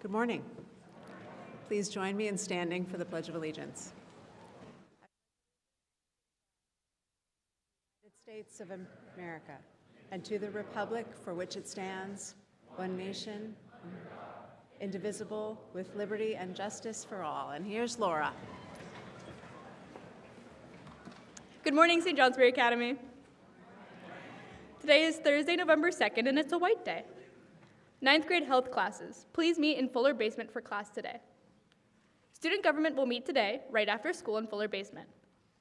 Good morning. Please join me in standing for the Pledge of Allegiance. United States of America, and to the republic for which it stands, one nation, indivisible, with liberty and justice for all. And here's Laura. Good morning, St. Johnsbury Academy. Today is Thursday, November 2nd, and it's a white day. 9th grade health classes, please meet in Fuller Basement for class today. Student government will meet today, right after school in Fuller Basement.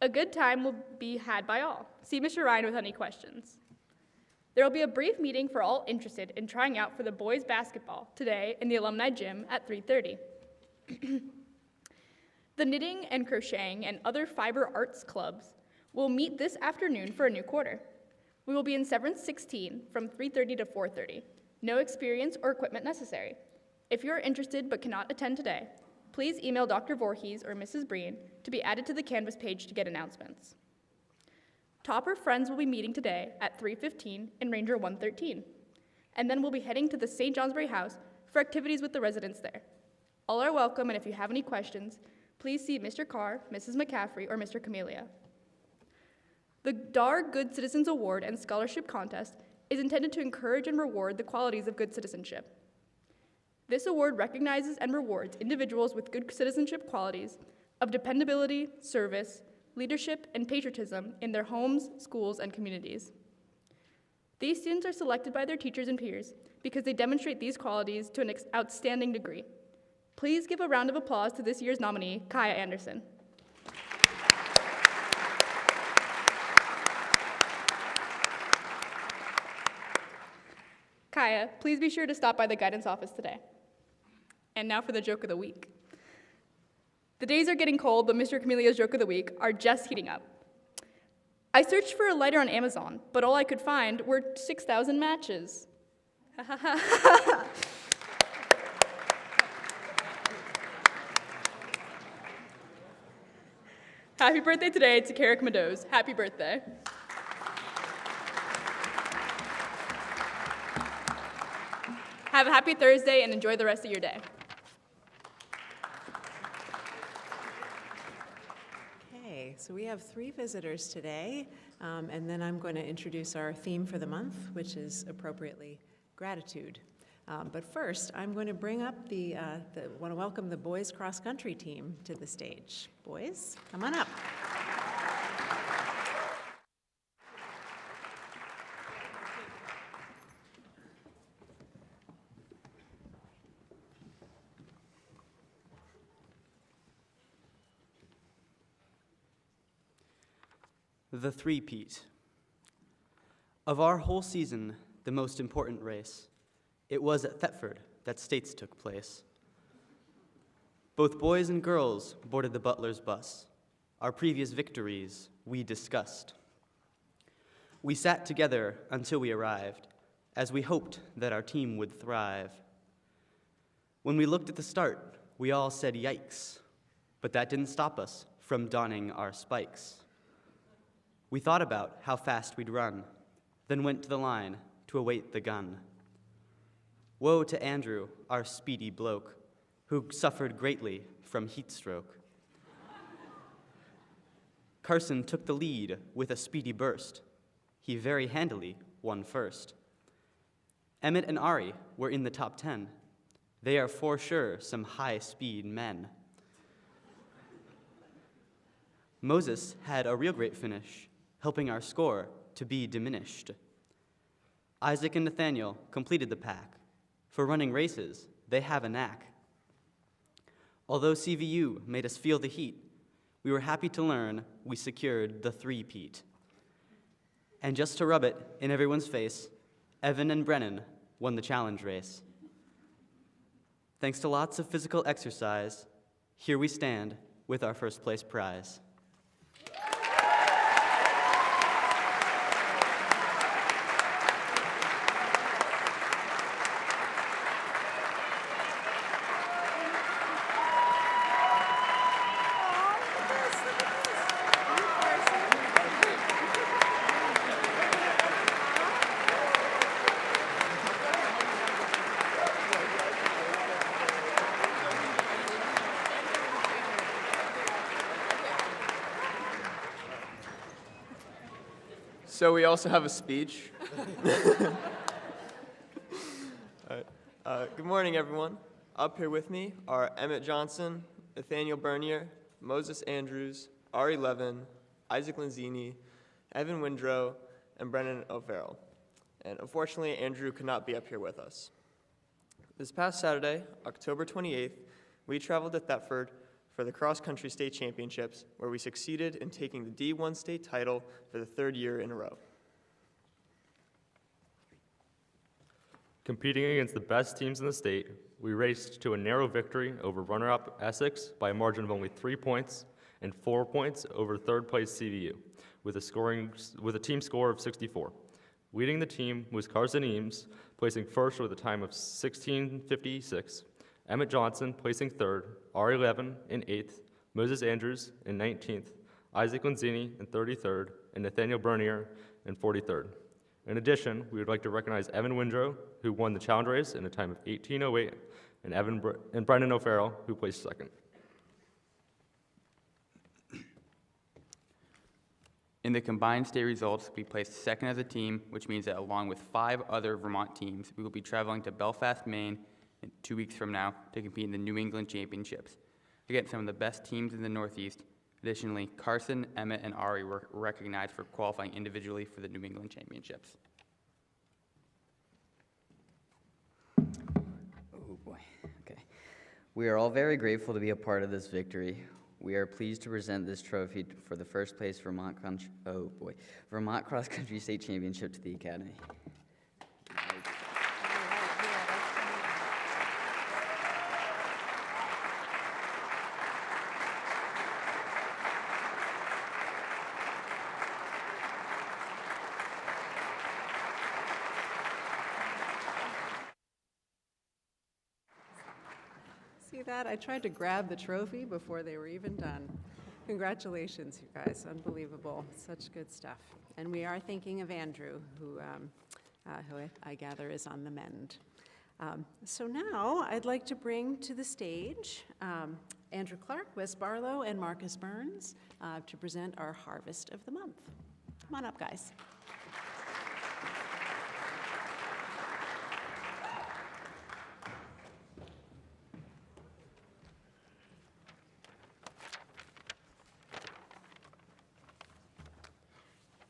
A good time will be had by all. See Mr. Ryan with any questions. There will be a brief meeting for all interested in trying out for the boys basketball today in the alumni gym at 3:30. The knitting and crocheting and other fiber arts clubs will meet this afternoon for a new quarter. We will be in Severance 16 from 3:30 to 4:30. No experience or equipment necessary. If you're interested but cannot attend today, please email Dr. Voorhees or Mrs. Breen to be added to the Canvas page to get announcements. Topper Friends will be meeting today at 3:15 in Ranger 113, and then we'll be heading to the St. Johnsbury House for activities with the residents there. All are welcome, and if you have any questions, please see Mr. Carr, Mrs. McCaffrey, or Mr. Camellia. The DAR Good Citizens Award and Scholarship Contest is intended to encourage and reward the qualities of good citizenship. This award recognizes and rewards individuals with good citizenship qualities of dependability, service, leadership, and patriotism in their homes, schools, and communities. These students are selected by their teachers and peers because they demonstrate these qualities to an outstanding degree. Please give a round of applause to this year's nominee, Kaya Anderson. Kaya, please be sure to stop by the guidance office today. And now for the joke of the week. The days are getting cold, but Mr. Camelia's joke of the week are just heating up. I searched for a lighter on Amazon, but all I could find were 6,000 matches. Happy birthday today to Carrick Meadows. Happy birthday. Have a happy Thursday and enjoy the rest of your day. Okay, so we have 3 visitors today, and then I'm going to introduce our theme for the month, which is appropriately gratitude. But first, I'm going to bring up want to welcome the boys cross-country team to the stage. Boys, come on up. The three-peat. Of our whole season, the most important race, it was at Thetford that states took place. Both boys and girls boarded the butler's bus. Our previous victories we discussed. We sat together until we arrived, as we hoped that our team would thrive. When we looked at the start, we all said yikes, but that didn't stop us from donning our spikes. We thought about how fast we'd run, then went to the line to await the gun. Woe to Andrew, our speedy bloke, who suffered greatly from heat stroke. Carson took the lead with a speedy burst. He very handily won first. Emmett and Ari were in the top 10. They are for sure some high-speed men. Moses had a real great finish, helping our score to be diminished. Isaac and Nathaniel completed the pack. For running races, they have a knack. Although CVU made us feel the heat, we were happy to learn we secured the three-peat. And just to rub it in everyone's face, Evan and Brennan won the challenge race. Thanks to lots of physical exercise, here we stand with our first place prize. So we also have a speech. All right. Good morning, everyone. Up here with me are Emmett Johnson, Nathaniel Bernier, Moses Andrews, Ari Levin, Isaac Lanzini, Evan Windrow, and Brennan O'Farrell. And unfortunately, Andrew could not be up here with us. This past Saturday, October 28th, we traveled to Thetford for the cross-country state championships, where we succeeded in taking the D1 state title for the third year in a row. Competing against the best teams in the state, we raced to a narrow victory over runner-up Essex by a margin of only 3 points and 4 points over third-place CVU, with a team score of 64. Leading the team was Carson Eames, placing first with a time of 16:56, Emmett Johnson placing third, Ari Levin in 8th, Moses Andrews in 19th, Isaac Lanzini in 33rd, and Nathaniel Bernier in 43rd. In addition, we would like to recognize Evan Windrow, who won the challenge race in a time of 18:08, and Brendan O'Farrell, who placed second. In the combined state results, we placed second as a team, which means that along with 5 other Vermont teams, we will be traveling to Belfast, Maine, in 2 weeks from now to compete in the New England Championships against some of the best teams in the Northeast. Additionally, Carson, Emmett, and Ari were recognized for qualifying individually for the New England Championships. Oh boy, okay. We are all very grateful to be a part of this victory. We are pleased to present this trophy for the first place Vermont Cross Country State Championship to the Academy. See that? I tried to grab the trophy before they were even done. Congratulations, you guys. Unbelievable. Such good stuff. And we are thinking of Andrew, who I gather is on the mend. So now I'd like to bring to the stage Andrew Clark, Wes Barlow, and Marcus Burns to present our Harvest of the Month. Come on up, guys.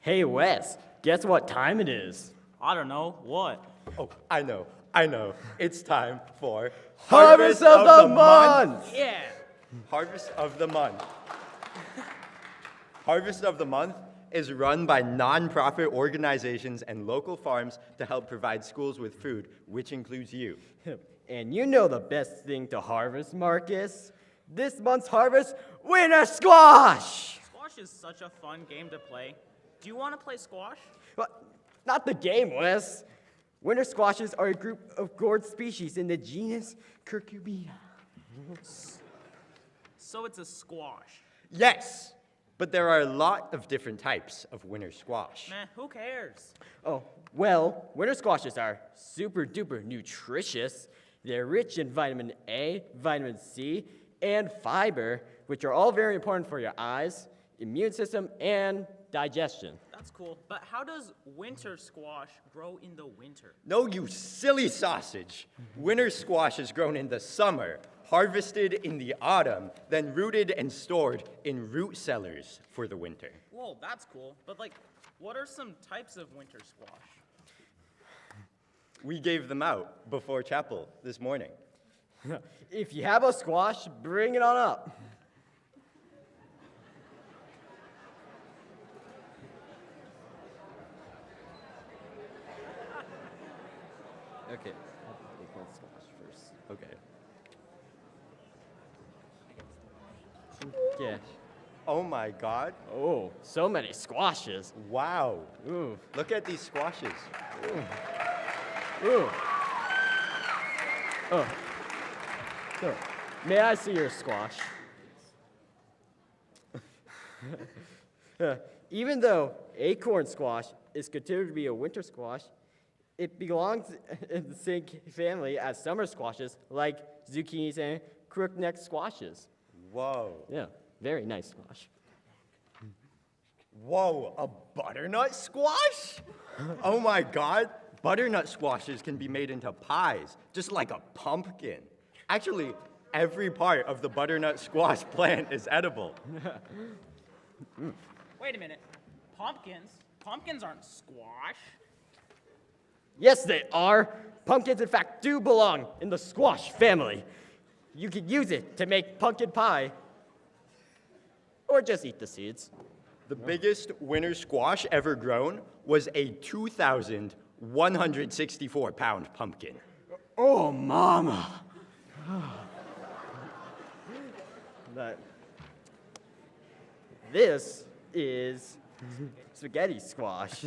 Hey, Wes, guess what time it is? I don't know. What? Oh, I know. It's time for Harvest of the Month! Yeah. Harvest of the Month. Harvest of the Month is run by nonprofit organizations and local farms to help provide schools with food, which includes you. And you know the best thing to harvest, Marcus? This month's harvest, winter squash! Squash is such a fun game to play. Do you want to play squash? Well, not the game, Wes. Winter squashes are a group of gourd species in the genus Curcubita. So it's a squash. Yes, but there are a lot of different types of winter squash. Meh, who cares? Oh, well, winter squashes are super duper nutritious. They're rich in vitamin A, vitamin C, and fiber, which are all very important for your eyes, immune system, and digestion. That's cool. But how does winter squash grow in the winter? No, you silly sausage. Winter squash is grown in the summer, harvested in the autumn, then rooted and stored in root cellars for the winter. Whoa, that's cool. But what are some types of winter squash? We gave them out before chapel this morning. If you have a squash, bring it on up. Okay, I'll take one squash first. Okay. Yeah. Oh my God. Oh, so many squashes. Wow. Ooh. Look at these squashes. Ooh. Oh. So, may I see your squash? Even though acorn squash is considered to be a winter squash, it belongs in the same family as summer squashes, like zucchinis and crookneck squashes. Whoa. Yeah, very nice squash. Whoa, a butternut squash? Oh my God, butternut squashes can be made into pies, just like a pumpkin. Actually, every part of the butternut squash plant is edible. Wait a minute. Pumpkins? Pumpkins aren't squash. Yes, they are. Pumpkins, in fact, do belong in the squash family. You could use it to make pumpkin pie, or just eat the seeds. The biggest winter squash ever grown was a 2,164-pound pumpkin. Oh, mama. But this is spaghetti squash.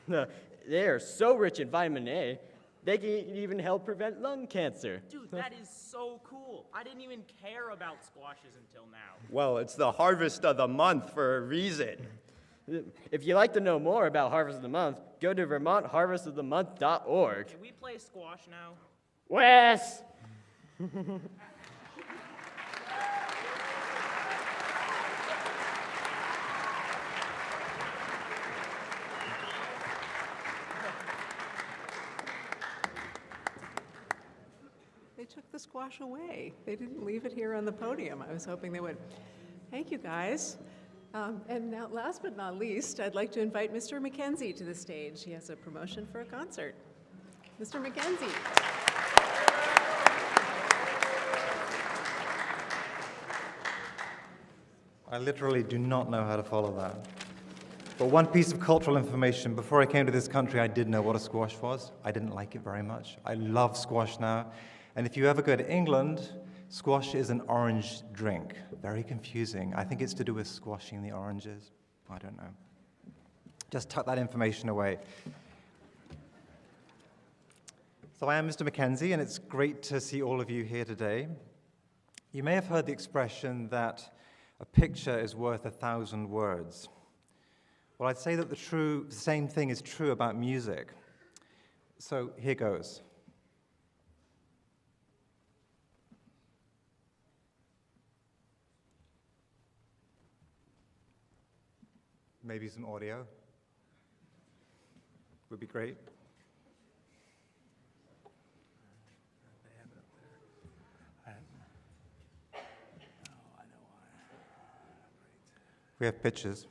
They are so rich in vitamin A, they can even help prevent lung cancer. Dude, that is so cool. I didn't even care about squashes until now. Well, it's the harvest of the month for a reason. If you'd like to know more about Harvest of the Month, go to vermontharvestofthemonth.org. Can we play squash now? Wes! They took the squash away. They didn't leave it here on the podium. I was hoping they would. Thank you, guys. And now, last but not least, I'd like to invite Mr. McKenzie to the stage. He has a promotion for a concert. Mr. McKenzie. I literally do not know how to follow that. But one piece of cultural information, before I came to this country, I did know what a squash was. I didn't like it very much. I love squash now. And if you ever go to England, squash is an orange drink. Very confusing. I think it's to do with squashing the oranges. I don't know. Just tuck that information away. So I am Mr. McKenzie, and it's great to see all of you here today. You may have heard the expression that a picture is worth 1,000 words. Well, I'd say that the same thing is true about music. So here goes. Maybe some audio would be great. We have pictures.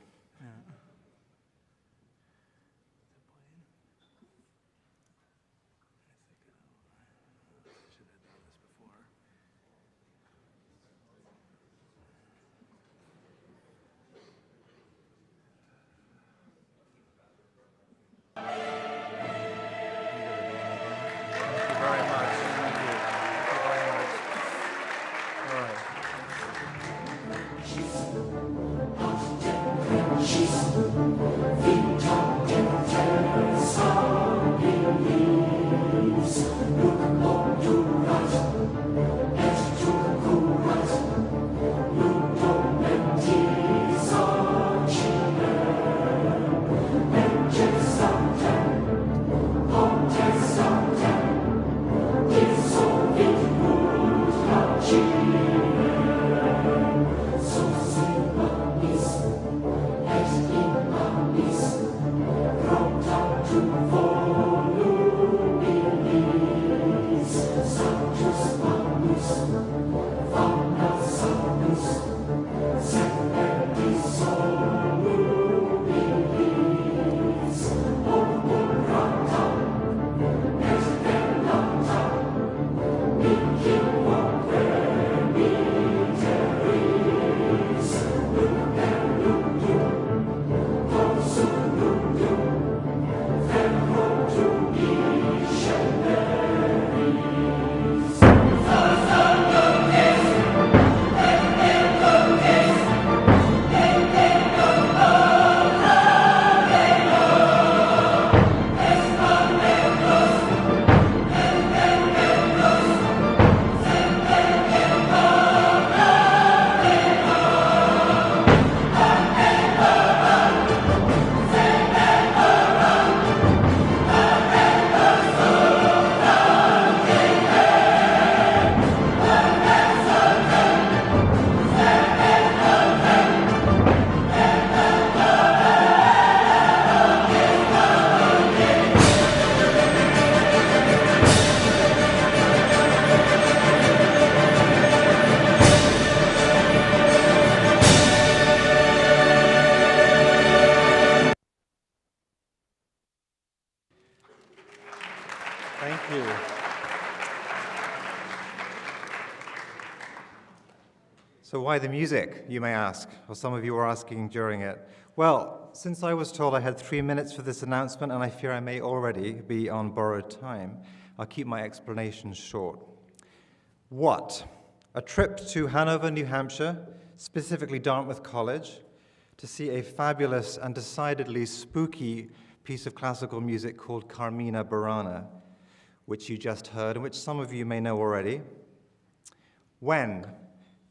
So why the music, you may ask, or some of you were asking during it. Well, since I was told I had 3 minutes for this announcement, and I fear I may already be on borrowed time, I'll keep my explanation short. What? A trip to Hanover, New Hampshire, specifically Dartmouth College, to see a fabulous and decidedly spooky piece of classical music called Carmina Burana, which you just heard, and which some of you may know already. When?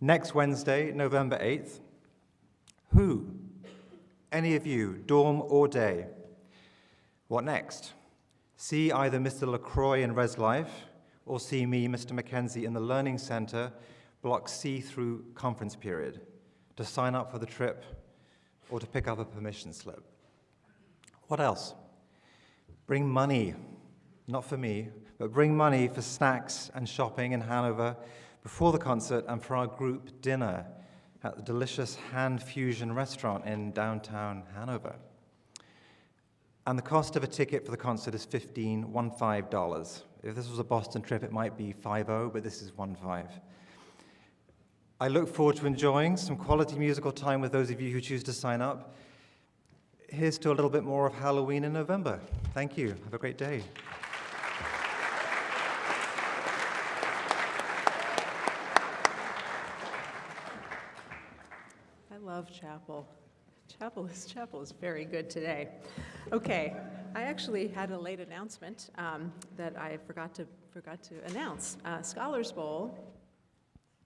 Next Wednesday, November 8th. Who? Any of you, dorm or day. What next? See either Mr. LaCroix in Res Life, or see me, Mr. Mackenzie, in the Learning Center, Block C through conference period, to sign up for the trip or to pick up a permission slip. What else? Bring money, not for me, but bring money for snacks and shopping in Hanover before the concert and for our group dinner at the delicious Hand Fusion restaurant in downtown Hanover. And the cost of a ticket for the concert is $15. If this was a Boston trip, it might be $50, but this is $15. I look forward to enjoying some quality musical time with those of you who choose to sign up. Here's to a little bit more of Halloween in November. Thank you. Have a great day. I love chapel. Chapel is very good today. Okay, I actually had a late announcement that I forgot to announce. Scholars Bowl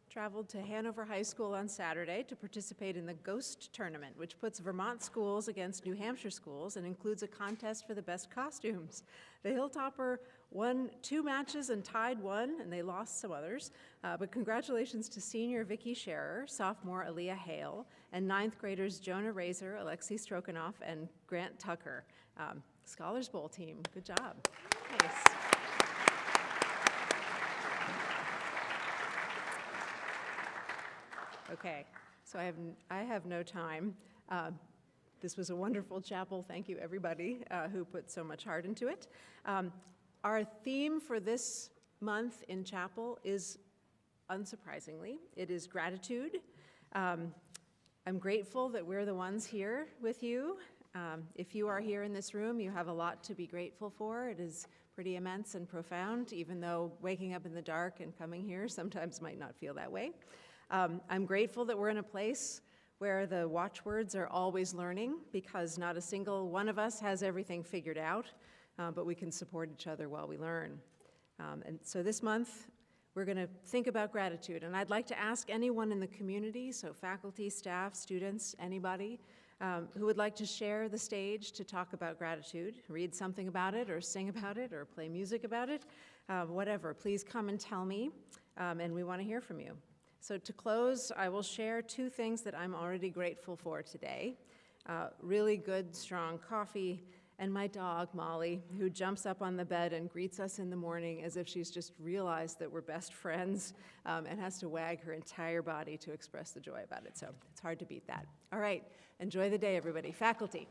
traveled to Hanover High School on Saturday to participate in the Ghost Tournament, which puts Vermont schools against New Hampshire schools and includes a contest for the best costumes. The Hilltopper won 2 matches and tied 1, and they lost some others. But congratulations to senior Vicky Scherer, sophomore Aaliyah Hale, and 9th graders Jonah Razor, Alexei Strokanoff, and Grant Tucker. Scholars Bowl team, good job. Nice. Okay, so I have no time. This was a wonderful chapel. Thank you, everybody who put so much heart into it. Our theme for this month in chapel is, unsurprisingly, it is gratitude. I'm grateful that we're the ones here with you. If you are here in this room, you have a lot to be grateful for. It is pretty immense and profound, even though waking up in the dark and coming here sometimes might not feel that way. I'm grateful that we're in a place where the watchwords are always learning, because not a single one of us has everything figured out, but we can support each other while we learn. And so this month, we're going to think about gratitude. And I'd like to ask anyone in the community, so faculty, staff, students, anybody, who would like to share the stage to talk about gratitude, read something about it, or sing about it, or play music about it, whatever, please come and tell me, and we want to hear from you. So to close, I will share 2 things that I'm already grateful for today. Really good, strong coffee, and my dog, Molly, who jumps up on the bed and greets us in the morning as if she's just realized that we're best friends, and has to wag her entire body to express the joy about it. So it's hard to beat that. All right, enjoy the day, everybody. Faculty.